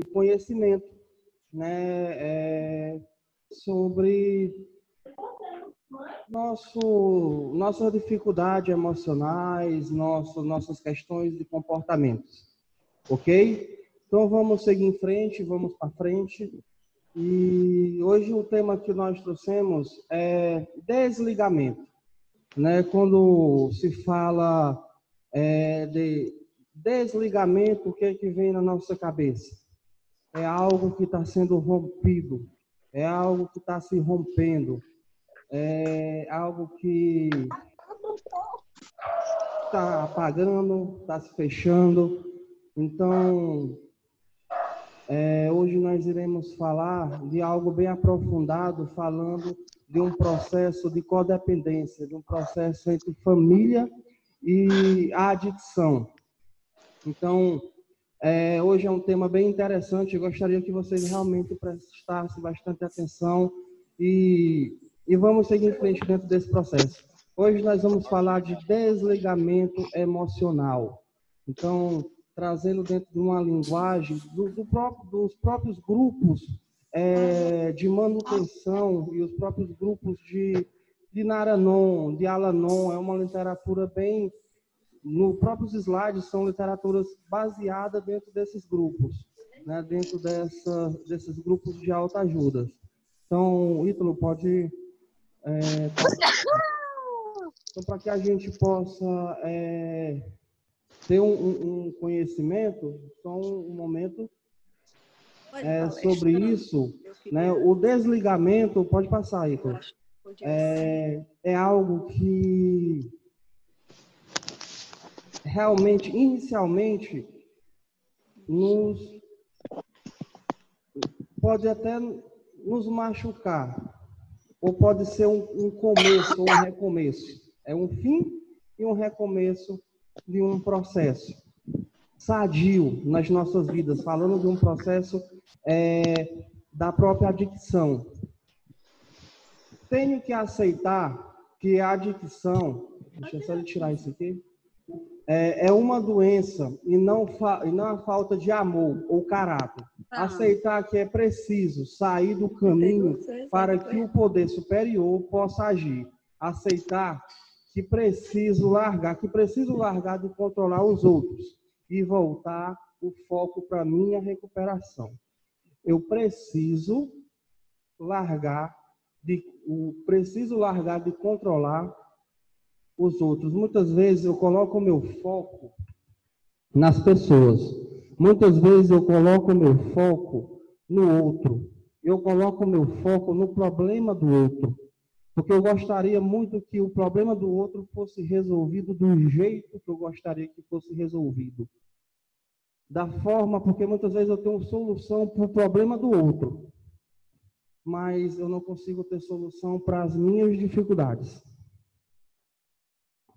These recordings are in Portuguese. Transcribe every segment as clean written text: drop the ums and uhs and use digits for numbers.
conhecimento, né, sobre nossas dificuldades emocionais, nossas questões de comportamentos, ok? Então vamos seguir em frente, vamos para frente. E hoje o tema que nós trouxemos é desligamento, né? Quando se fala de desligamento, o que é que vem na nossa cabeça? É algo que está sendo rompido, é algo que está se rompendo, é algo que está apagando, está se fechando. Então, hoje nós iremos falar de algo bem aprofundado, falando de um processo de codependência, de um processo entre família e a adicção. Então, hoje é um tema bem interessante. Eu gostaria que vocês realmente prestassem bastante atenção e vamos seguir em frente dentro desse processo. Hoje nós vamos falar de desligamento emocional. Então, trazendo dentro de uma linguagem dos próprios grupos de manutenção e os próprios grupos de Naranon, de Alanon. É uma literatura bem... Nos próprios slides são literaturas baseadas dentro desses grupos, né? Dentro desses grupos de autoajuda. Então, Ítalo, pode... Então, para que a gente possa ter um conhecimento, só um momento sobre isso, né? O desligamento, pode passar, Ítalo, é algo que realmente, inicialmente, pode até nos machucar, ou pode ser um começo, ou um recomeço. É um fim e um recomeço de um processo sadio nas nossas vidas, falando de um processo da própria adicção. Tenho que aceitar que a adicção, deixa eu só tirar isso aqui, é uma doença e não a falta de amor ou caráter. Aceitar que é preciso sair do caminho para que o poder superior possa agir. Aceitar que preciso largar de controlar os outros e voltar o foco para a minha recuperação. Eu preciso largar de controlar os outros. Muitas vezes eu coloco o meu foco nas pessoas. Muitas vezes eu coloco o meu foco no outro. Eu coloco o meu foco no problema do outro. Porque eu gostaria muito que o problema do outro fosse resolvido do jeito que eu gostaria que fosse resolvido. Da forma, porque muitas vezes eu tenho solução para o problema do outro, mas eu não consigo ter solução para as minhas dificuldades.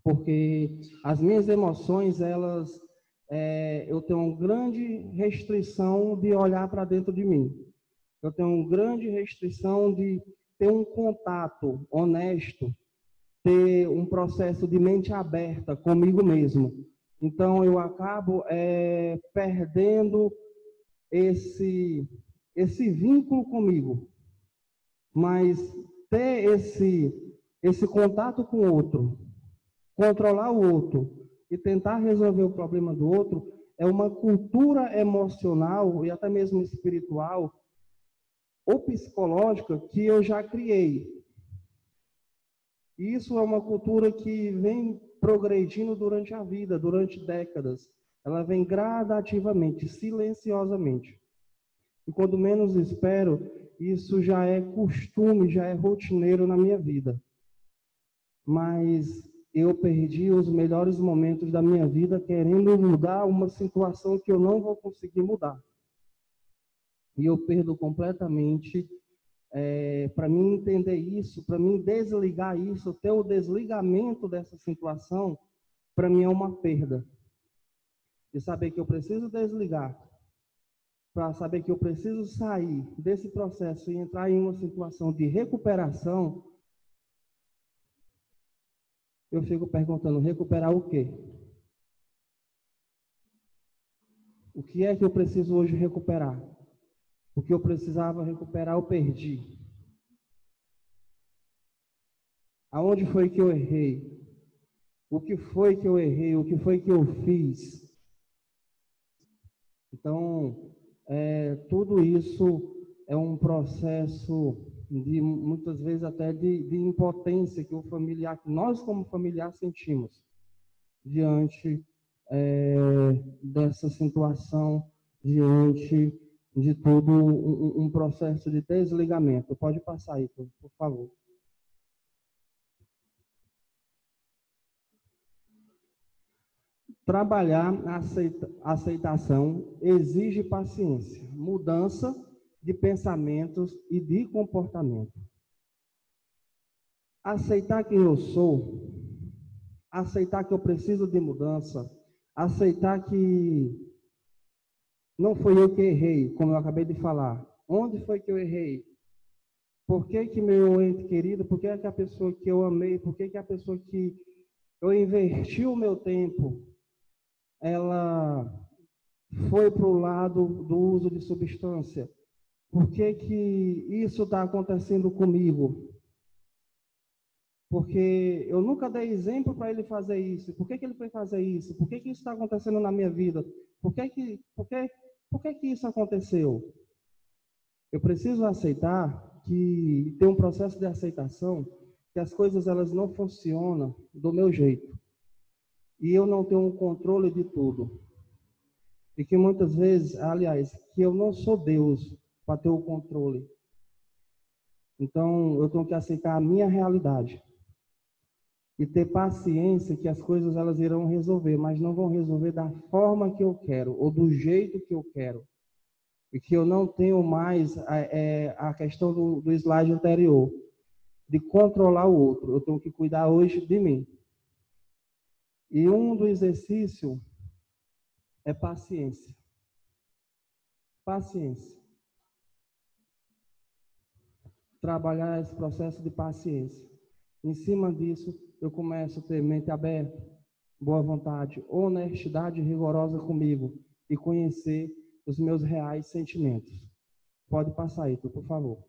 Porque as minhas emoções, eu tenho uma grande restrição de olhar para dentro de mim. Eu tenho uma grande restrição de ter um contato honesto, ter um processo de mente aberta comigo mesmo. Então, eu acabo perdendo esse vínculo comigo. Mas ter esse contato com o outro, controlar o outro e tentar resolver o problema do outro é uma cultura emocional e até mesmo espiritual ou psicológica que eu já criei. E isso é uma cultura que vem progredindo durante a vida, durante décadas. Ela vem gradativamente, silenciosamente. E quando menos espero, isso já é costume, já é rotineiro na minha vida. Mas eu perdi os melhores momentos da minha vida querendo mudar uma situação que eu não vou conseguir mudar. E eu perdo completamente. Para mim entender isso, para mim desligar isso, ter o desligamento dessa situação, para mim é uma perda. E saber que eu preciso desligar, para saber que eu preciso sair desse processo e entrar em uma situação de recuperação, eu fico perguntando, recuperar o quê? O que é que eu preciso hoje recuperar? O que eu precisava recuperar, eu perdi. Aonde foi que eu errei? O que foi que eu errei? O que foi que eu fiz? Então, tudo isso é um processo de, muitas vezes, até de impotência que o familiar, que nós como familiar sentimos diante dessa situação, diante de todo um processo de desligamento. Pode passar aí, por favor. Trabalhar a aceitação exige paciência, mudança de pensamentos e de comportamento. Aceitar quem eu sou, aceitar que eu preciso de mudança, aceitar que não foi eu que errei, como eu acabei de falar. Onde foi que eu errei? Por que que meu ente querido, por que que a pessoa que eu amei, por que que a pessoa que eu investi o meu tempo, ela foi para o lado do uso de substância? Por que que isso está acontecendo comigo? Porque eu nunca dei exemplo para ele fazer isso. Por que que ele foi fazer isso? Por que que isso está acontecendo na minha vida? Por que que isso aconteceu? Eu preciso aceitar que tem um processo de aceitação que as coisas elas não funcionam do meu jeito. E eu não tenho um controle de tudo. E que muitas vezes, aliás, que eu não sou Deus para ter o controle. Então, eu tenho que aceitar a minha realidade. E ter paciência que as coisas elas irão resolver, mas não vão resolver da forma que eu quero, ou do jeito que eu quero. E que eu não tenho mais a questão do slide anterior, de controlar o outro. Eu tenho que cuidar hoje de mim. E um do exercício é paciência. Paciência. Trabalhar esse processo de paciência. Em cima disso, eu começo a ter mente aberta, boa vontade, honestidade rigorosa comigo e conhecer os meus reais sentimentos. Pode passar aí, por favor.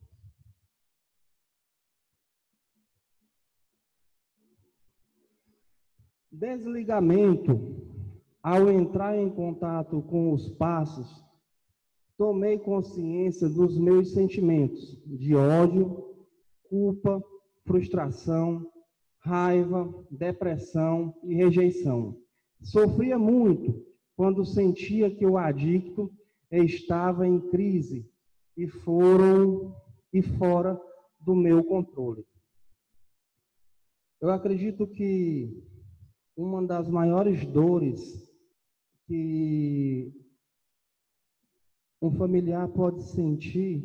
Desligamento. Ao entrar em contato com os passos, tomei consciência dos meus sentimentos de ódio, culpa, frustração, raiva, depressão e rejeição. Sofria muito quando sentia que o adicto estava em crise e fora do meu controle. Eu acredito que uma das maiores dores que um familiar pode sentir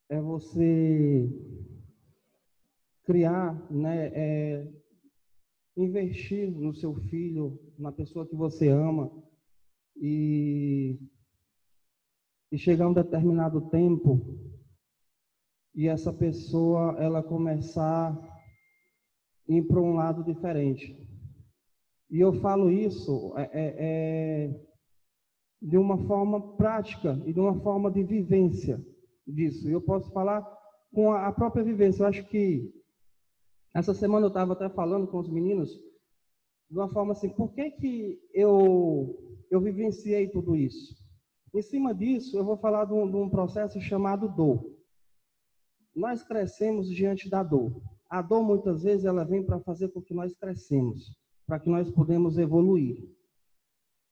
é você criar, investir no seu filho, na pessoa que você ama, e chegar um determinado tempo e essa pessoa ela começar a ir para um lado diferente. E eu falo isso de uma forma prática e de uma forma de vivência disso. Eu posso falar com a própria vivência. Eu acho que essa semana eu estava até falando com os meninos de uma forma assim, por que que eu vivenciei tudo isso? Em cima disso, eu vou falar de um processo chamado dor. Nós crescemos diante da dor. A dor, muitas vezes, ela vem para fazer com que nós crescemos, para que nós podemos evoluir.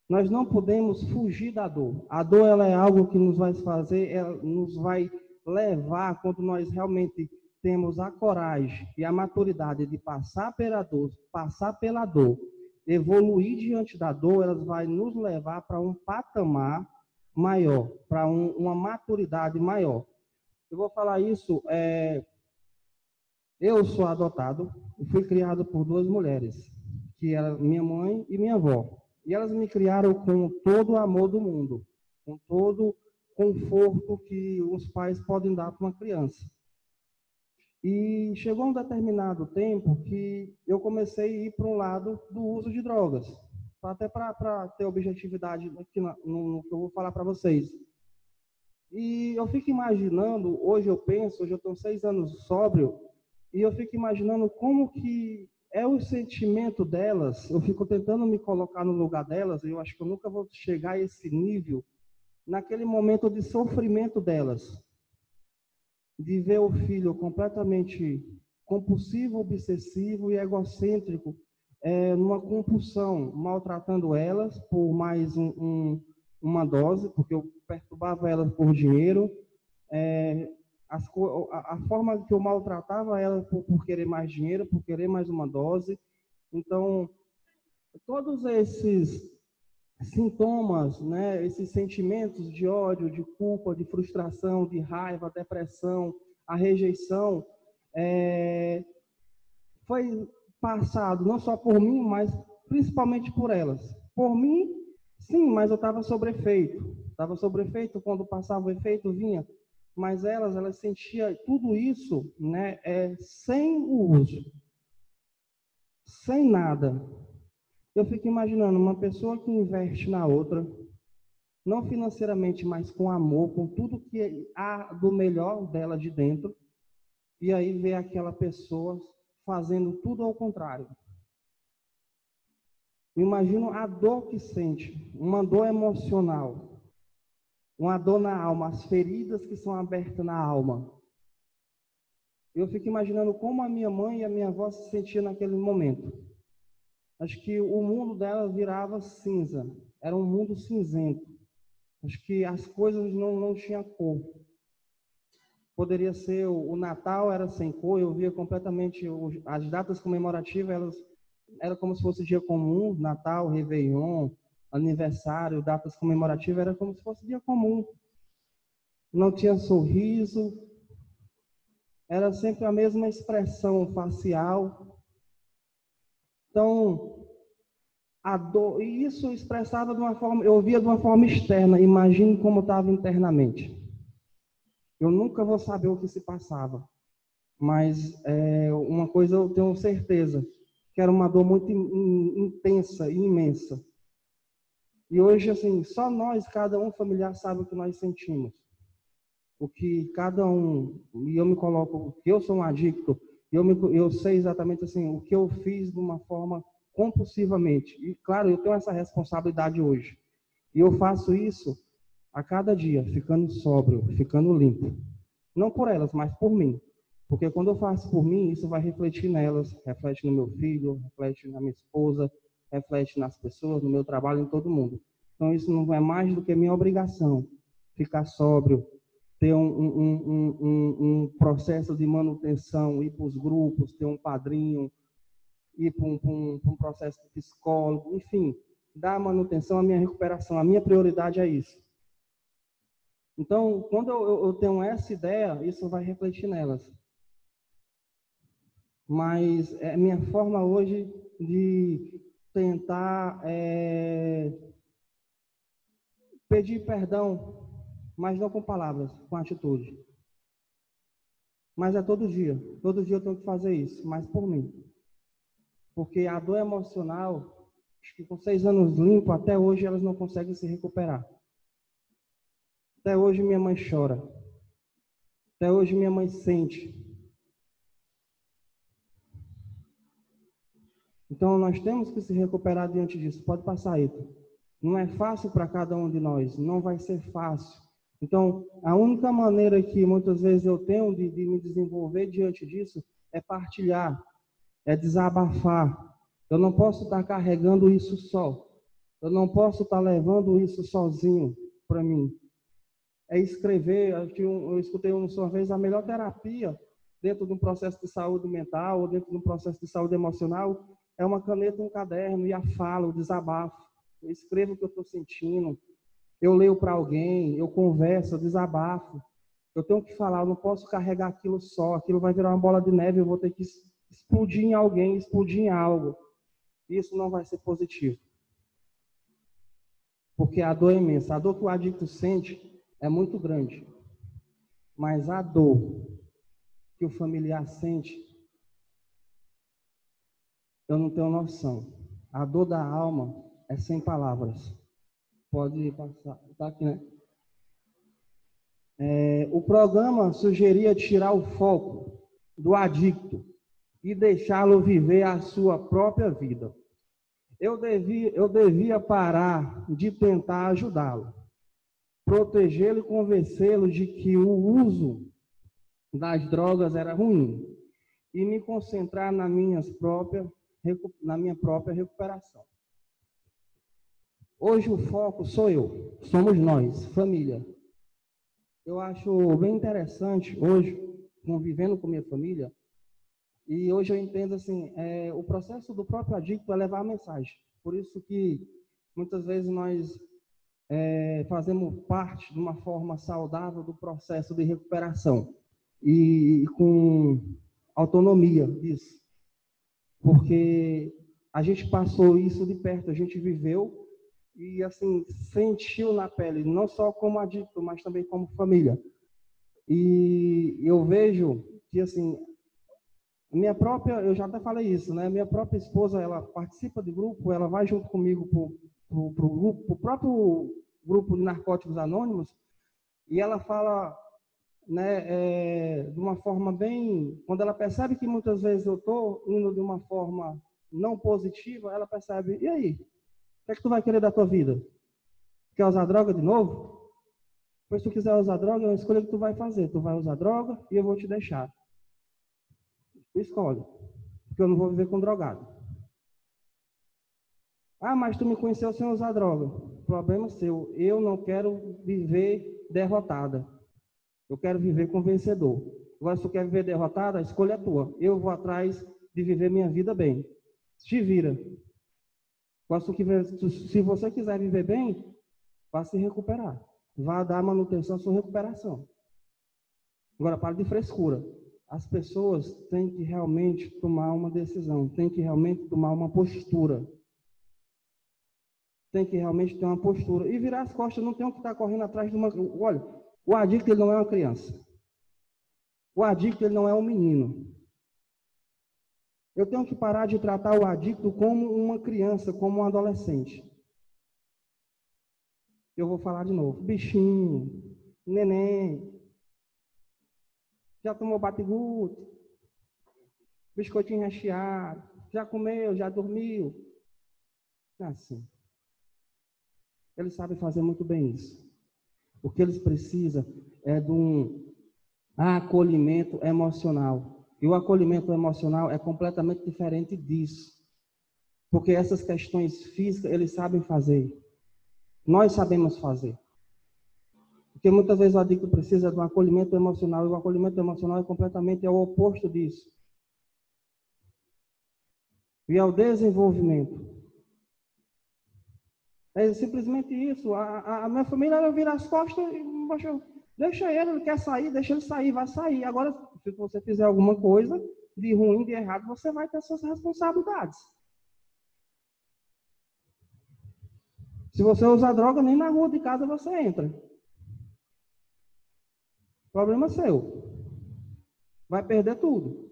Nós não podemos fugir da dor. A dor ela é algo que nos vai fazer, ela nos vai levar, quando nós realmente temos a coragem e a maturidade de passar pela dor, evoluir diante da dor, ela vai nos levar para um patamar maior, para uma maturidade maior. Eu vou falar isso, eu sou adotado e fui criado por duas mulheres, que eram minha mãe e minha avó. E elas me criaram com todo o amor do mundo, com todo o conforto que os pais podem dar para uma criança. E chegou um determinado tempo que eu comecei a ir para um lado do uso de drogas. até para ter objetividade aqui no que eu vou falar para vocês. E eu fico imaginando, hoje eu tenho 6 anos sóbrio, e eu fico imaginando como que é o sentimento delas. Eu fico tentando me colocar no lugar delas, e eu acho que eu nunca vou chegar a esse nível, naquele momento de sofrimento delas, de ver o filho completamente compulsivo, obsessivo e egocêntrico, numa compulsão, maltratando elas por mais uma dose, porque eu perturbava elas por dinheiro, a forma que eu maltratava elas por querer mais dinheiro, por querer mais uma dose. Então, todos esses sintomas, né, esses sentimentos de ódio, de culpa, de frustração, de raiva, depressão, a rejeição, foi passado não só por mim, mas principalmente por elas. Por mim, sim, mas eu estava sob efeito. Estava sob efeito, quando passava o efeito, vinha. Mas elas sentiam tudo isso, né, sem o uso, sem nada. Eu fico imaginando uma pessoa que investe na outra, não financeiramente, mas com amor, com tudo que há do melhor dela de dentro, e aí vê aquela pessoa fazendo tudo ao contrário. Imagino a dor que sente, uma dor emocional, uma dor na alma, as feridas que são abertas na alma. Eu fico imaginando como a minha mãe e a minha avó se sentiam naquele momento. Acho que o mundo dela virava cinza, era um mundo cinzento. Acho que as coisas não tinham cor. Poderia ser o Natal era sem cor, eu via completamente as datas comemorativas, elas era como se fosse dia comum, Natal, Réveillon, aniversário, datas comemorativas, era como se fosse dia comum. Não tinha sorriso, era sempre a mesma expressão facial. Então, a dor, e isso expressava de uma forma, eu via de uma forma externa, imagine como estava internamente. Eu nunca vou saber o que se passava, mas uma coisa eu tenho certeza, que era uma dor muito intensa e imensa. E hoje, assim, só nós, cada um familiar, sabe o que nós sentimos. O que cada um, e eu me coloco, eu sou um adicto, eu sei exatamente assim, o que eu fiz de uma forma compulsivamente. E, claro, eu tenho essa responsabilidade hoje. E eu faço isso a cada dia, ficando sóbrio, ficando limpo. Não por elas, mas por mim. Porque quando eu faço por mim, isso vai refletir nelas, reflete no meu filho, reflete na minha esposa, reflete nas pessoas, no meu trabalho, em todo mundo. Então isso não é mais do que minha obrigação, ficar sóbrio, ter um processo de manutenção, ir para os grupos, ter um padrinho, ir para um processo de psicólogo, enfim, dar manutenção à minha recuperação. A minha prioridade é isso. Então, quando eu tenho essa ideia, isso vai refletir nelas. Mas é minha forma hoje de tentar pedir perdão, mas não com palavras, com atitude. Mas é todo dia eu tenho que fazer isso, mas por mim. Porque a dor emocional, acho que com 6 anos limpo, até hoje elas não conseguem se recuperar. Até hoje minha mãe chora. Até hoje minha mãe sente. Então nós temos que se recuperar diante disso. Pode passar aí. Não é fácil para cada um de nós, não vai ser fácil. Então, a única maneira que muitas vezes eu tenho de me desenvolver diante disso é partilhar, é desabafar. Eu não posso estar carregando isso só. Eu não posso estar levando isso sozinho para mim. É escrever. Eu escutei uma vez, a melhor terapia dentro de um processo de saúde mental ou dentro de um processo de saúde emocional é uma caneta, um caderno e a fala, o desabafo. Eu escrevo o que eu estou sentindo, eu leio para alguém, eu converso, eu desabafo. Eu tenho que falar, eu não posso carregar aquilo só, aquilo vai virar uma bola de neve, eu vou ter que explodir em alguém, explodir em algo. Isso não vai ser positivo. Porque a dor é imensa. A dor que o adicto sente é muito grande. Mas a dor que o familiar sente, eu não tenho noção. A dor da alma é sem palavras. Pode passar. Está aqui, né? O programa sugeria tirar o foco do adicto e deixá-lo viver a sua própria vida. Eu devia parar de tentar ajudá-lo, protegê-lo e convencê-lo de que o uso das drogas era ruim e me concentrar na minha própria recuperação. Hoje o foco sou eu, somos nós, família. Eu acho bem interessante hoje, convivendo com minha família, e hoje eu entendo assim, o processo do próprio adicto é levar a mensagem. Por isso que muitas vezes nós fazemos parte de uma forma saudável do processo de recuperação e com autonomia disso. Porque a gente passou isso de perto, a gente viveu e assim sentiu na pele, não só como adicto, mas também como família. E eu vejo que assim, eu já até falei isso, né? Minha própria esposa, ela participa de grupo, ela vai junto comigo pro próprio grupo de Narcóticos Anônimos, e ela fala, né, de uma forma bem, quando ela percebe que muitas vezes eu estou indo de uma forma não positiva, ela percebe, e aí? O que é que tu vai querer da tua vida? Quer usar droga de novo? Pois se tu quiser usar droga, é uma escolha que tu vai fazer. Tu vai usar droga e eu vou te deixar. Escolhe. Porque eu não vou viver com drogado. Ah, mas tu me conheceu sem usar droga. Problema seu. Eu não quero viver derrotada. Eu quero viver com vencedor. Agora, se tu quer viver derrotada, a escolha é tua. Eu vou atrás de viver minha vida bem. Te vira. Agora, se você quiser viver bem, vá se recuperar. Vá dar manutenção à sua recuperação. Agora, para de frescura. As pessoas têm que realmente tomar uma decisão, têm que realmente tomar uma postura. Tem que realmente ter uma postura. E virar as costas, não tem que estar correndo atrás de uma... Olha, o adicto ele não é uma criança. O adicto ele não é um menino. Eu tenho que parar de tratar o adicto como uma criança, como um adolescente. Eu vou falar de novo. Bichinho, neném, já tomou bate-guto, biscoitinho recheado, já comeu, já dormiu. É assim. Eles sabem fazer muito bem isso. O que eles precisam é de um acolhimento emocional. E o acolhimento emocional é completamente diferente disso. Porque essas questões físicas, eles sabem fazer. Nós sabemos fazer. Porque muitas vezes o adicto precisa de um acolhimento emocional, e o acolhimento emocional é completamente o oposto disso. E é o desenvolvimento. É simplesmente isso. A minha família, ela vira as costas e deixa ele quer sair, deixa ele sair, vai sair. Agora, se você fizer alguma coisa de ruim, de errado, você vai ter suas responsabilidades. Se você usar droga, nem na rua de casa você entra. Problema seu. Vai perder tudo.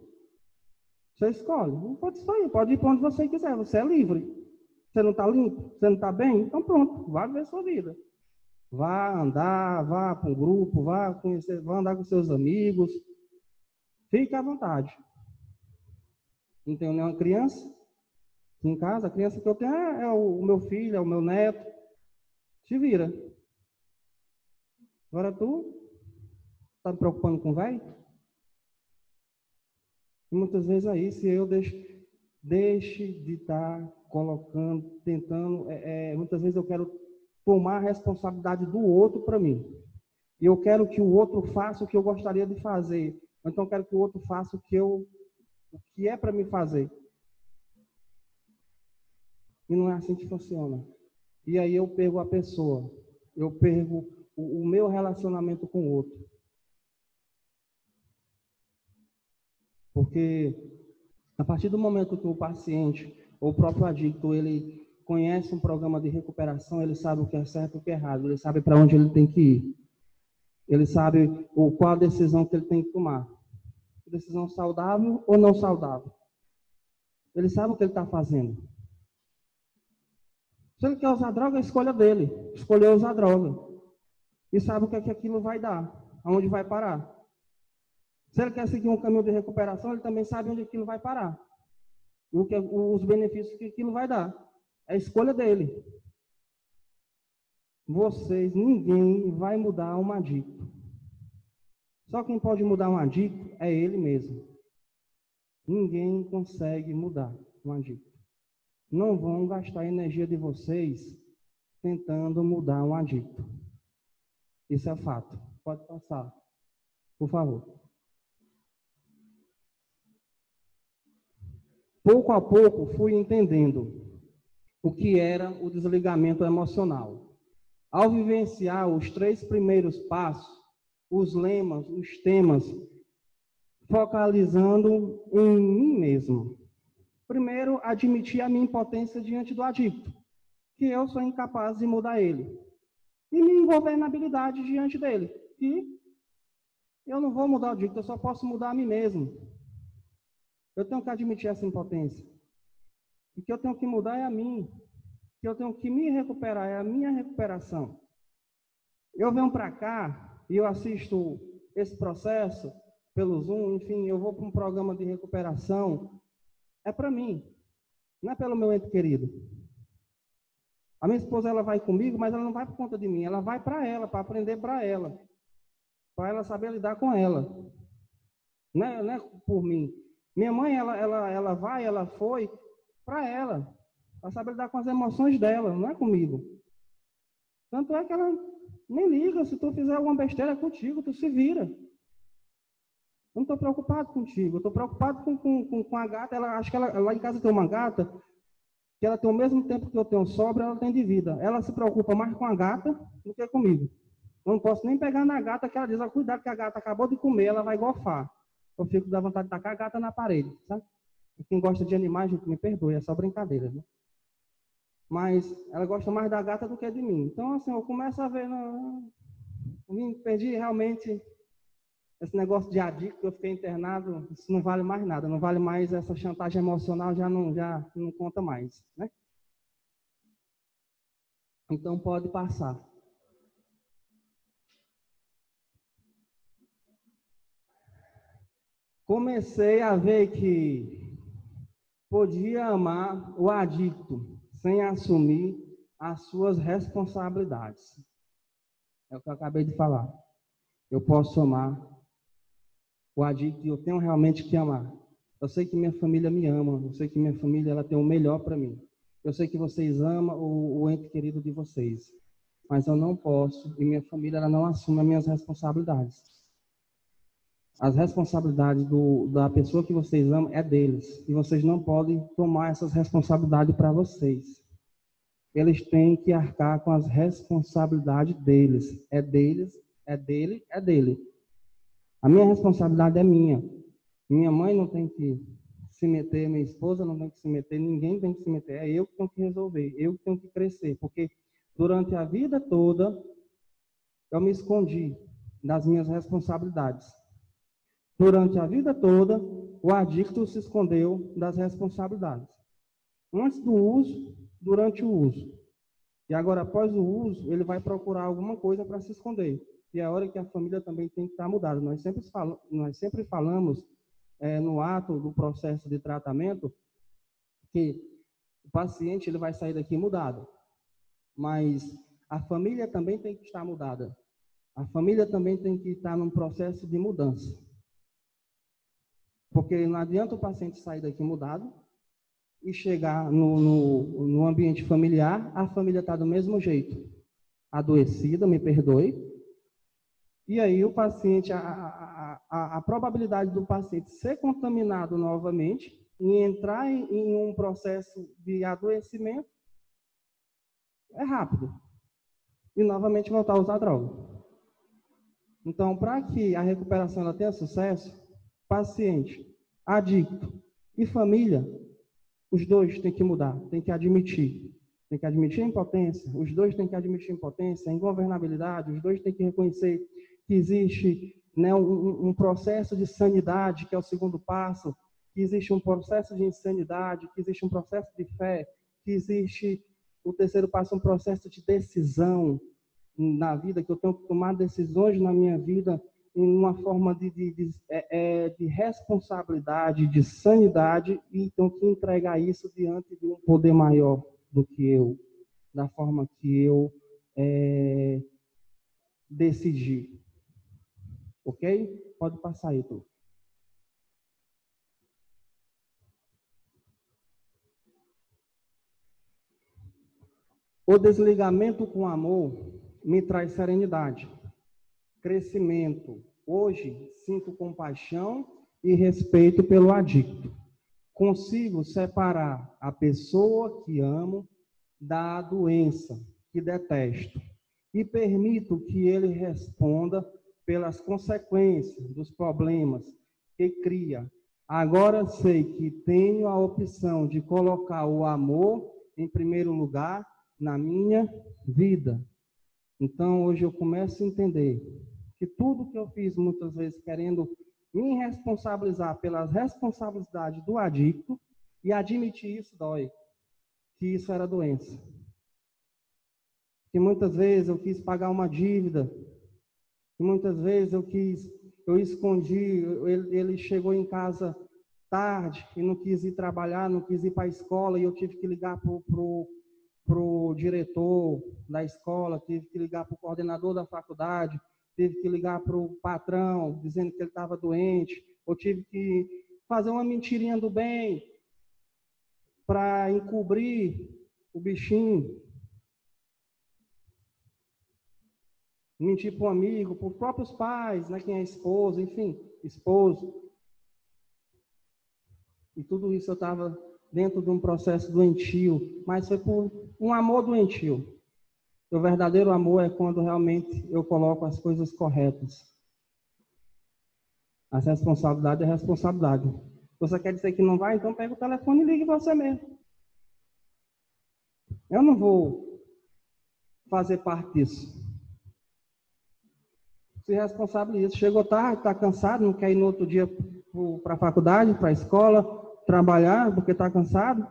Você escolhe. Não pode sair, pode ir para onde você quiser, você é livre. Você não está limpo? Você não está bem? Então pronto, vá viver sua vida. Vá andar, vá para um grupo, vá conhecer, vá andar com seus amigos. Fique à vontade. Não tenho nenhuma criança em casa. A criança que eu tenho é o meu filho, é o meu neto. Te vira. Agora tu está me preocupando com o velho? E muitas vezes aí, se eu deixe de estar colocando, tentando, muitas vezes eu quero tomar a responsabilidade do outro para mim. E eu quero que o outro faça o que eu gostaria de fazer. Então eu quero que o outro faça o que é para me fazer. E não é assim que funciona. E aí eu perco a pessoa. Eu perco o meu relacionamento com o outro. Porque a partir do momento que o paciente, ou o próprio adicto, ele conhece um programa de recuperação, ele sabe o que é certo e o que é errado, ele sabe para onde ele tem que ir. Ele sabe qual a decisão que ele tem que tomar. Decisão saudável ou não saudável. Ele sabe o que ele está fazendo. Se ele quer usar droga, é a escolha dele. Escolheu usar droga. E sabe o que é que aquilo vai dar, aonde vai parar. Se ele quer seguir um caminho de recuperação, ele também sabe onde aquilo vai parar. Os benefícios que aquilo vai dar. É a escolha dele. Ninguém vai mudar um adicto. Só quem pode mudar um adicto é ele mesmo. Ninguém consegue mudar um adicto. Não vão gastar a energia de vocês tentando mudar um adicto. Isso é fato. Pode passar, por favor. Pouco a pouco fui entendendo o que era o desligamento emocional. Ao vivenciar os 3 primeiros passos, os lemas, os temas, focalizando em mim mesmo. Primeiro, admitir a minha impotência diante do adicto, que eu sou incapaz de mudar ele. E minha ingovernabilidade diante dele, que eu não vou mudar o adicto, eu só posso mudar a mim mesmo. Eu tenho que admitir essa impotência. E que eu tenho que mudar é a mim. Que eu tenho que me recuperar, é a minha recuperação. Eu venho para cá e eu assisto esse processo pelo Zoom, enfim, eu vou para um programa de recuperação. É para mim, não é pelo meu ente querido. A minha esposa, ela vai comigo, mas ela não vai por conta de mim, ela vai para ela, para aprender para ela saber lidar com ela. Não é por mim. Minha mãe, ela foi para ela saber lidar com as emoções dela, não é comigo. Tanto é que ela nem liga, se tu fizer alguma besteira contigo, tu se vira. Eu não estou preocupado contigo, eu estou preocupado com a gata. Acho que lá em casa tem uma gata, que ela tem o mesmo tempo que eu tenho sobra, ela tem de vida. Ela se preocupa mais com a gata do que comigo. Eu não posso nem pegar na gata, que ela diz, cuidado que a gata acabou de comer, ela vai golfar. Eu fico da vontade de tacar a gata na parede, sabe? E quem gosta de animais, gente, me perdoe, é só brincadeira, né? Mas ela gosta mais da gata do que de mim. Então, assim, eu começo a ver, eu perdi realmente esse negócio de adicto, eu fiquei internado, isso não vale mais nada, não vale mais essa chantagem emocional, já não conta mais, né? Então, pode passar. Comecei a ver que podia amar o adicto sem assumir as suas responsabilidades. É o que eu acabei de falar. Eu posso amar o adicto e eu tenho realmente que amar. Eu sei que minha família me ama, eu sei que minha família ela tem o melhor para mim. Eu sei que vocês amam o ente querido de vocês, mas eu não posso, e minha família ela não assume as minhas responsabilidades. As responsabilidades da pessoa que vocês amam é deles, e vocês não podem tomar essas responsabilidades para vocês. Eles têm que arcar com as responsabilidades deles. É deles, é dele, é dele. A minha responsabilidade é minha. Minha mãe não tem que se meter, minha esposa não tem que se meter, ninguém tem que se meter. É eu que tenho que resolver, eu que tenho que crescer. Porque durante a vida toda, eu me escondi das minhas responsabilidades. Durante a vida toda, o adicto se escondeu das responsabilidades. Antes do uso, durante o uso. E agora, após o uso, ele vai procurar alguma coisa para se esconder. E é a hora que a família também tem que estar mudada. Nós sempre falamos no ato do processo de tratamento que o paciente ele vai sair daqui mudado. Mas a família também tem que estar mudada. A família também tem que estar num processo de mudança. Porque não adianta o paciente sair daqui mudado e chegar no ambiente familiar, a família está do mesmo jeito. Adoecida, me perdoe. E aí o paciente, a probabilidade do paciente ser contaminado novamente e entrar em um processo de adoecimento é rápido. E novamente voltar a usar droga. Então, para que a recuperação ela tenha sucesso, paciente, adicto e família, os dois têm que mudar, têm que admitir. Tem que admitir a impotência, os dois têm que admitir a impotência, a ingovernabilidade, os dois têm que reconhecer que existe um processo de sanidade, que é o segundo passo, que existe um processo de insanidade, que existe um processo de fé, que existe O terceiro passo é um processo de decisão na vida, que eu tenho que tomar decisões na minha vida em uma forma de responsabilidade, de sanidade, e tenho que entregar isso diante de um poder maior do que eu, da forma que eu decidi. Ok? Pode passar aí, tu. O desligamento com amor me traz serenidade, crescimento. Hoje, sinto compaixão e respeito pelo adicto. Consigo separar a pessoa que amo da doença que detesto e permito que ele responda pelas consequências dos problemas que cria. Agora sei que tenho a opção de colocar o amor em primeiro lugar na minha vida. Então, hoje eu começo a entender que tudo que eu fiz muitas vezes querendo me responsabilizar pelas responsabilidades do adicto, e admitir isso dói, que isso era doença. Que muitas vezes eu quis pagar uma dívida, que muitas vezes eu escondi, ele chegou em casa tarde e não quis ir trabalhar, não quis ir para a escola, e eu tive que ligar para o diretor da escola, tive que ligar para o coordenador da faculdade, tive que ligar para o patrão, dizendo que ele estava doente, ou tive que fazer uma mentirinha do bem para encobrir o bichinho. Mentir para um amigo, para os próprios pais, né, quem é esposo, enfim, esposo. E tudo isso eu estava dentro de um processo doentio, mas foi por um amor doentio. O verdadeiro amor é quando realmente eu coloco as coisas corretas. A responsabilidade é responsabilidade. Você quer dizer que não vai? Então pega o telefone e ligue você mesmo. Eu não vou fazer parte disso. Se responsabiliza. Chegou tarde, está cansado, não quer ir no outro dia para a faculdade, para a escola, trabalhar porque está cansado.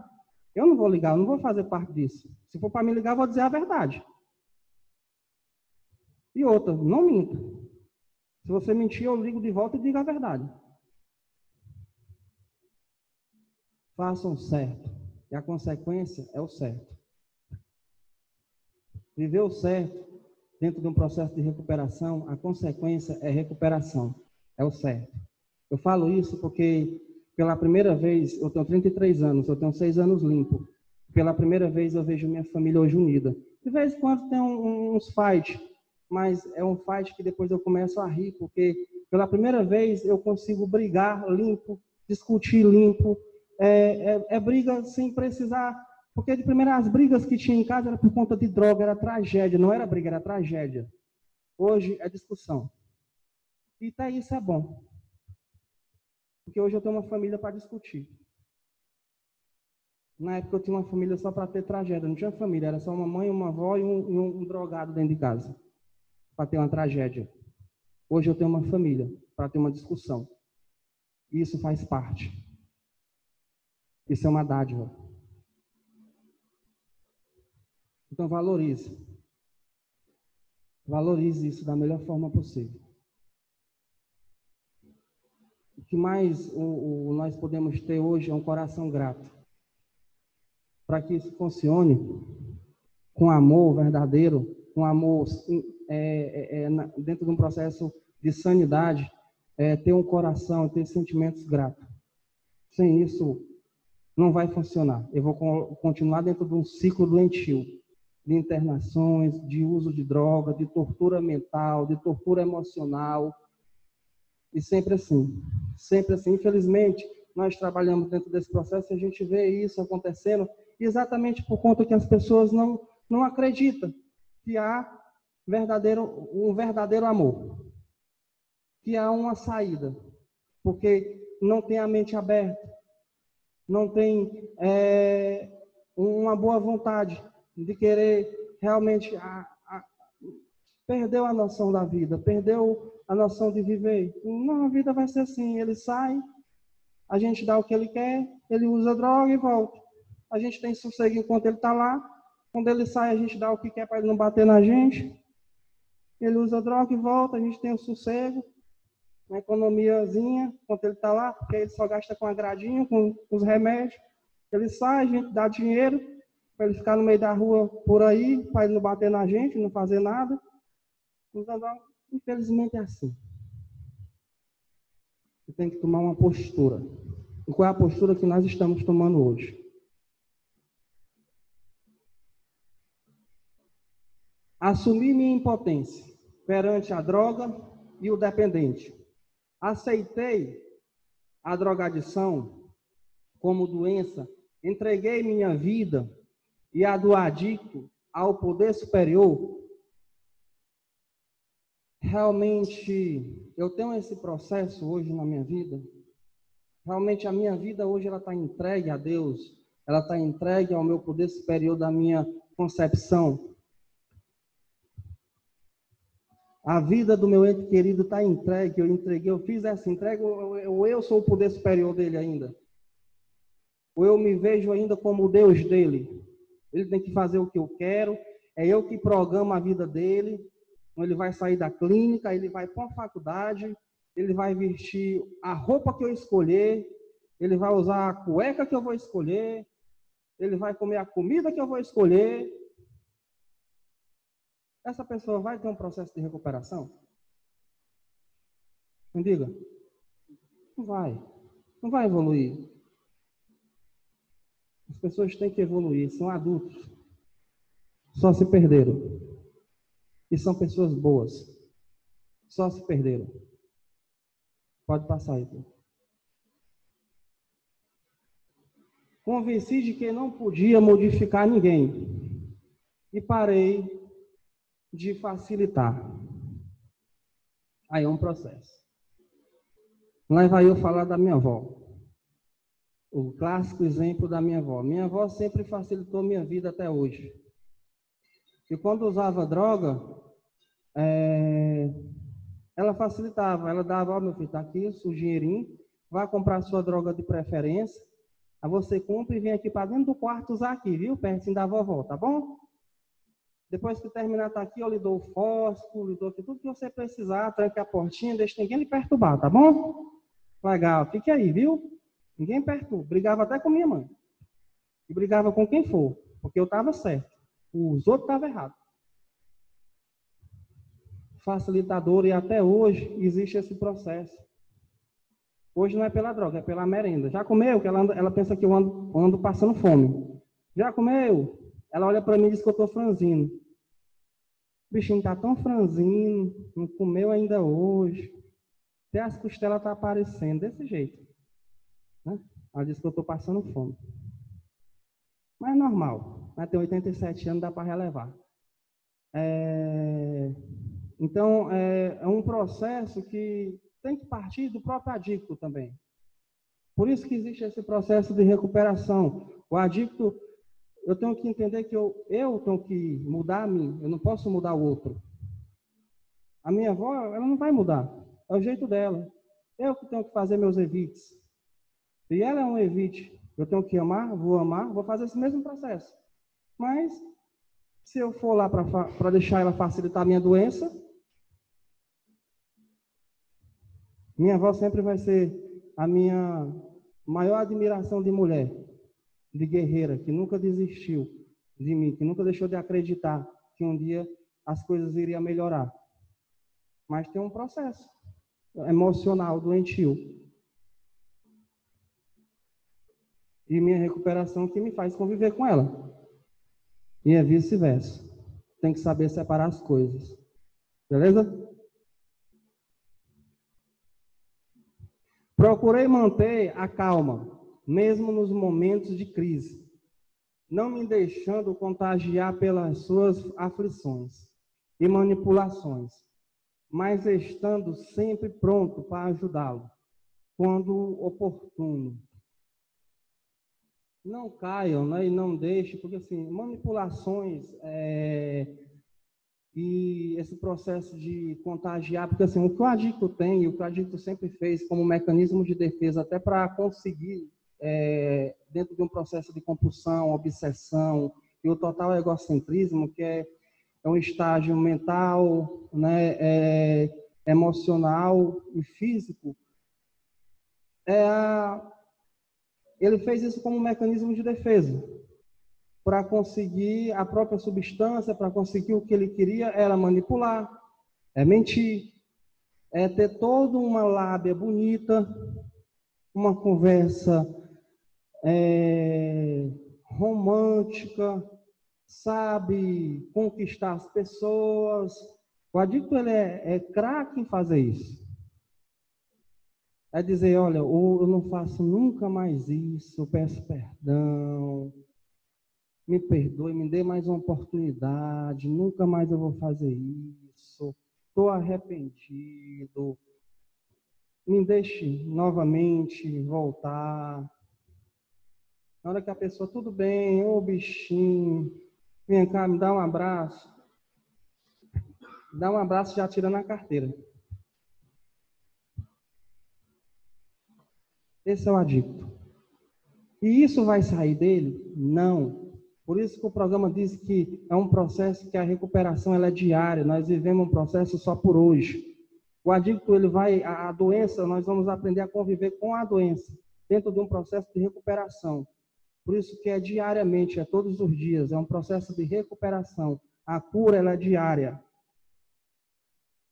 Eu não vou ligar, eu não vou fazer parte disso. Se for para me ligar, eu vou dizer a verdade. E outra, não minta. Se você mentir, eu ligo de volta e digo a verdade. Façam certo. E a consequência é o certo. Viver o certo dentro de um processo de recuperação, a consequência é recuperação. É o certo. Eu falo isso porque, pela primeira vez, eu tenho 33 anos, eu tenho 6 anos limpo. Pela primeira vez eu vejo minha família hoje unida. De vez em quando tem uns fight, mas é um fight que depois eu começo a rir, porque pela primeira vez eu consigo brigar limpo, discutir limpo, briga sem precisar, porque de primeira as brigas que tinha em casa era por conta de droga, era tragédia, não era briga, era tragédia. Hoje é discussão. E até isso é bom. Porque hoje eu tenho uma família para discutir. Na época eu tinha uma família só para ter tragédia, não tinha família, era só uma mãe, uma avó e um drogado dentro de casa, para ter uma tragédia. Hoje eu tenho uma família para ter uma discussão. E isso faz parte. Isso é uma dádiva. Então valorize. Valorize isso da melhor forma possível. O que mais nós podemos ter hoje é um coração grato. Para que isso funcione com amor verdadeiro, com amor dentro de um processo de sanidade, ter um coração, ter sentimentos gratos. Sem isso, não vai funcionar. Eu vou continuar dentro de um ciclo doentio, de internações, de uso de droga, de tortura mental, de tortura emocional, e sempre assim. Sempre assim. Infelizmente, nós trabalhamos dentro desse processo e a gente vê isso acontecendo exatamente por conta que as pessoas não acreditam que há um verdadeiro amor, que há uma saída, porque não tem a mente aberta, não tem uma boa vontade de querer realmente perdeu a noção da vida, perdeu a noção de viver. Não, a vida vai ser assim, ele sai, a gente dá o que ele quer, ele usa droga e volta. A gente tem sossego enquanto ele está lá, Quando ele sai, a gente dá o que quer para ele não bater na gente. Ele usa droga e volta, a gente tem um sossego, uma economiazinha, enquanto ele está lá, porque ele só gasta com agradinho, com os remédios. Ele sai, a gente dá dinheiro para ele ficar no meio da rua por aí, para ele não bater na gente, não fazer nada. Usa droga. Infelizmente é assim. Você tem que tomar uma postura. E qual é a postura que nós estamos tomando hoje? Assumi minha impotência perante a droga e o dependente. Aceitei a drogadição como doença, entreguei minha vida e a do adicto ao poder superior. Realmente, eu tenho esse processo hoje na minha vida. Realmente, a minha vida hoje ela está entregue a Deus. Ela está entregue ao meu poder superior da minha concepção. A vida do meu ente querido está entregue, eu entreguei, eu fiz essa entrega, ou eu sou o poder superior dele ainda? Ou eu me vejo ainda como o Deus dele? Ele tem que fazer o que eu quero, é eu que programo a vida dele. Ele vai sair da clínica, ele vai para uma faculdade, ele vai vestir a roupa que eu escolher, ele vai usar a cueca que eu vou escolher, ele vai comer a comida que eu vou escolher. Essa pessoa vai ter um processo de recuperação? Me diga. Não vai. Não vai evoluir. As pessoas têm que evoluir, são adultos. Só se perderam. E são pessoas boas. Só se perderam. Pode passar aí. Convenci de que não podia modificar ninguém. E parei de facilitar. Aí é um processo. Lá vai eu falar da minha avó. O clássico exemplo da minha avó. Minha avó sempre facilitou minha vida até hoje. E quando usava droga, ela facilitava. Ela dava, ó, meu filho, tá aqui o seu dinheirinho, vai comprar a sua droga de preferência, aí você compra e vem aqui para dentro do quarto usar aqui, viu? Pertinho da vovó, tá bom? Depois que terminar, tá aqui, eu lhe dou o fósforo, lhe dou aqui, tudo que você precisar, tranque a portinha, deixa ninguém lhe perturbar, tá bom? Legal, fique aí, viu? Ninguém perturba. Brigava até com minha mãe. E brigava com quem for, porque eu estava certo. Os outros estavam errados. Facilitador, e até hoje existe esse processo. Hoje não é pela droga, é pela merenda. Já comeu? Que ela pensa que eu ando passando fome. Já comeu? Ela olha para mim e diz que eu estou franzino. O bichinho está tão franzino, não comeu ainda hoje. Até as costelas estão aparecendo desse jeito. Né? Ela diz que eu estou passando fome. Mas é normal. Tem 87 anos, dá para relevar. Então, é um processo que tem que partir do próprio adicto também. Por isso que existe esse processo de recuperação. O adicto, eu tenho que entender que eu tenho que mudar a mim, eu não posso mudar o outro. A minha avó, ela não vai mudar, é o jeito dela. Eu que tenho que fazer meus evites. E ela é um evite. Eu tenho que amar, vou fazer esse mesmo processo. Mas, se eu for lá para deixar ela facilitar a minha doença, minha avó sempre vai ser a minha maior admiração de mulher, de guerreira, que nunca desistiu de mim, que nunca deixou de acreditar que um dia as coisas iriam melhorar. Mas tem um processo emocional, doentio. E minha recuperação que me faz conviver com ela. E é vice-versa. Tem que saber separar as coisas. Beleza? Procurei manter a calma, mesmo nos momentos de crise, não me deixando contagiar pelas suas aflições e manipulações, mas estando sempre pronto para ajudá-lo, quando oportuno. Não caiam, né, e não deixem, porque assim, manipulações e esse processo de contagiar, porque assim, o que o adicto tem, o que o adicto sempre fez como mecanismo de defesa, até para conseguir, dentro de um processo de compulsão, obsessão, e o total egocentrismo, que é um estágio mental, né, emocional e físico, ele fez isso como um mecanismo de defesa, para conseguir a própria substância, para conseguir o que ele queria, era manipular, mentir, ter toda uma lábia bonita, uma conversa romântica, sabe conquistar as pessoas. O adicto ele é craque em fazer isso. É dizer, olha, eu não faço nunca mais isso, eu peço perdão, me perdoe, me dê mais uma oportunidade, nunca mais eu vou fazer isso, estou arrependido, me deixe novamente voltar. Na hora que a pessoa, tudo bem, ô bichinho, vem cá, me dá um abraço. Dá um abraço já tirando a carteira. Esse é o adicto. E isso vai sair dele? Não. Por isso que o programa diz que é um processo que a recuperação ela é diária. Nós vivemos um processo só por hoje. O adicto, ele vai, a doença, nós vamos aprender a conviver com a doença, dentro de um processo de recuperação. Por isso que é diariamente, é todos os dias, é um processo de recuperação. A cura, ela é diária.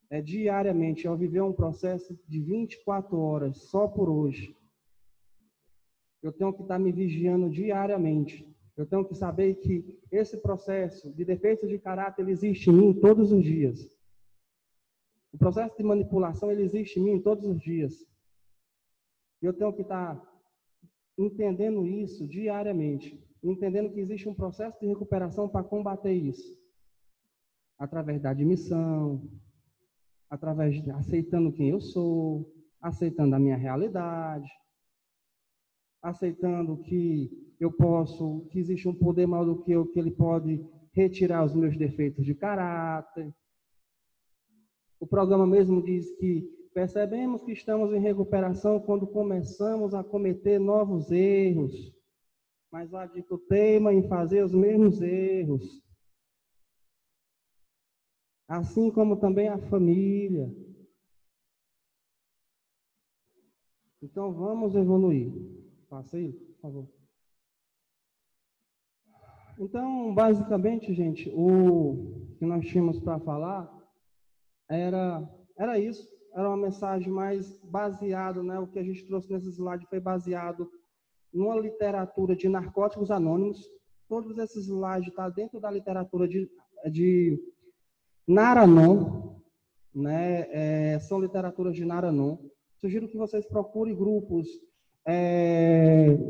É diariamente, é viver um processo de 24 horas, só por hoje. Eu tenho que estar me vigiando diariamente. Eu tenho que saber que esse processo de defeitos de caráter ele existe em mim todos os dias. O processo de manipulação ele existe em mim todos os dias. Eu tenho que estar entendendo isso diariamente, entendendo que existe um processo de recuperação para combater isso. Através da admissão, através de aceitando quem eu sou, aceitando a minha realidade, aceitando que eu posso, que existe um poder maior do que eu, que ele pode retirar os meus defeitos de caráter. O programa mesmo diz que percebemos que estamos em recuperação quando começamos a cometer novos erros, mas o adicto teima em fazer os mesmos erros. Assim como também a família. Então vamos evoluir. Passa aí, por favor. Então, basicamente, gente, o que nós tínhamos para falar era isso. Era uma mensagem mais baseada, né? O que a gente trouxe nesse slide foi baseado numa literatura de narcóticos anônimos. Todos esses slides estão dentro da literatura de Naranon, né? São literaturas de Naranon. Sugiro que vocês procurem grupos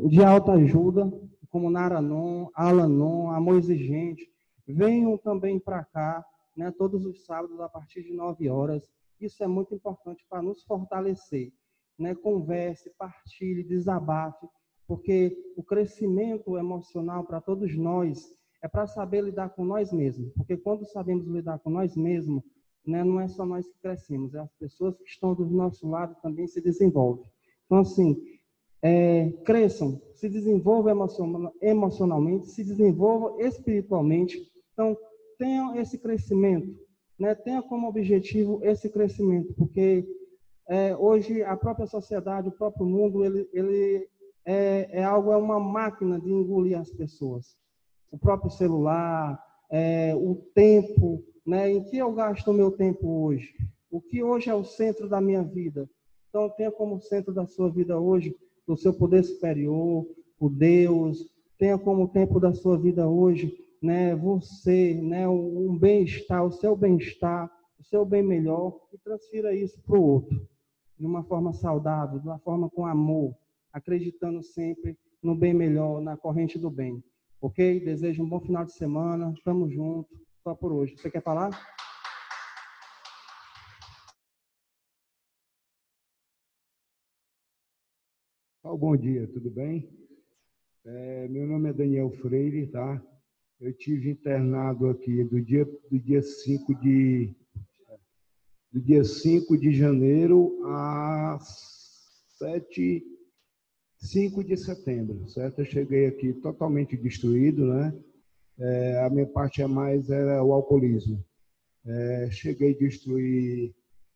de autoajuda, como Naranon, Alanon, Amor Exigente. Venham também para cá, né, todos os sábados a partir de 9 horas. Isso é muito importante para nos fortalecer. Né? Converse, partilhe, desabafe, porque o crescimento emocional para todos nós é para saber lidar com nós mesmos. Porque quando sabemos lidar com nós mesmos, né, não é só nós que crescemos, as pessoas que estão do nosso lado também se desenvolvem. Então, assim, cresçam, se desenvolvam emocionalmente, se desenvolvam espiritualmente. Então, tenham esse crescimento, né? Tenha como objetivo esse crescimento, porque hoje a própria sociedade, o próprio mundo, ele é uma máquina de engolir as pessoas. O próprio celular, o tempo, né? Em que eu gasto o meu tempo hoje? O que hoje é o centro da minha vida? Então, tenha como centro da sua vida hoje o seu poder superior, o Deus. Tenha como tempo da sua vida hoje, né? Você, né? Um bem-estar, o seu bem melhor, e transfira isso para o outro, de uma forma saudável, de uma forma com amor, acreditando sempre no bem melhor, na corrente do bem. Ok? Desejo um bom final de semana. Estamos juntos. Só por hoje. Você quer falar? Bom dia, tudo bem? Meu nome é Daniel Freire, tá? Eu tive internado aqui do dia 5 de janeiro a 5 de setembro, certo? Eu cheguei aqui totalmente destruído, né? A minha parte era o alcoolismo. Cheguei a destruir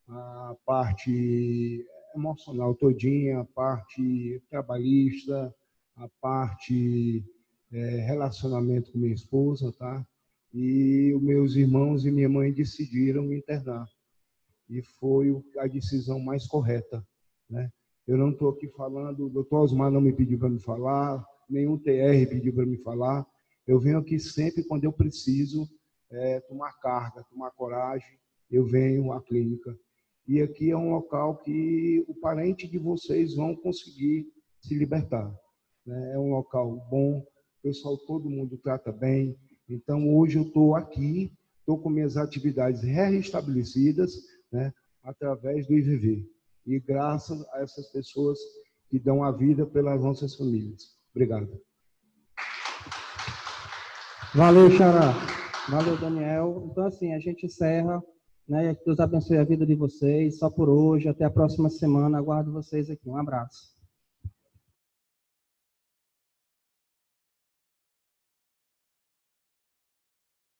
a parte emocional todinha, a parte trabalhista, a parte relacionamento com minha esposa, tá? E os meus irmãos e minha mãe decidiram me internar. E foi a decisão mais correta, né? Eu não estou aqui falando, o doutor Osmar não me pediu para me falar, nenhum TR pediu para me falar. Eu venho aqui sempre quando eu preciso tomar carga, tomar coragem, eu venho à clínica. E aqui é um local que o parente de vocês vão conseguir se libertar, né? É um local bom, o pessoal, todo mundo trata bem. Então, hoje eu estou aqui, estou com minhas atividades restabelecidas, né, através do IVV. E graças a essas pessoas que dão a vida pelas nossas famílias. Obrigado. Valeu, Xará. Valeu, Daniel. Então, assim, a gente encerra, né? Deus abençoe a vida de vocês. Só por hoje. Até a próxima semana. Aguardo vocês aqui. Um abraço.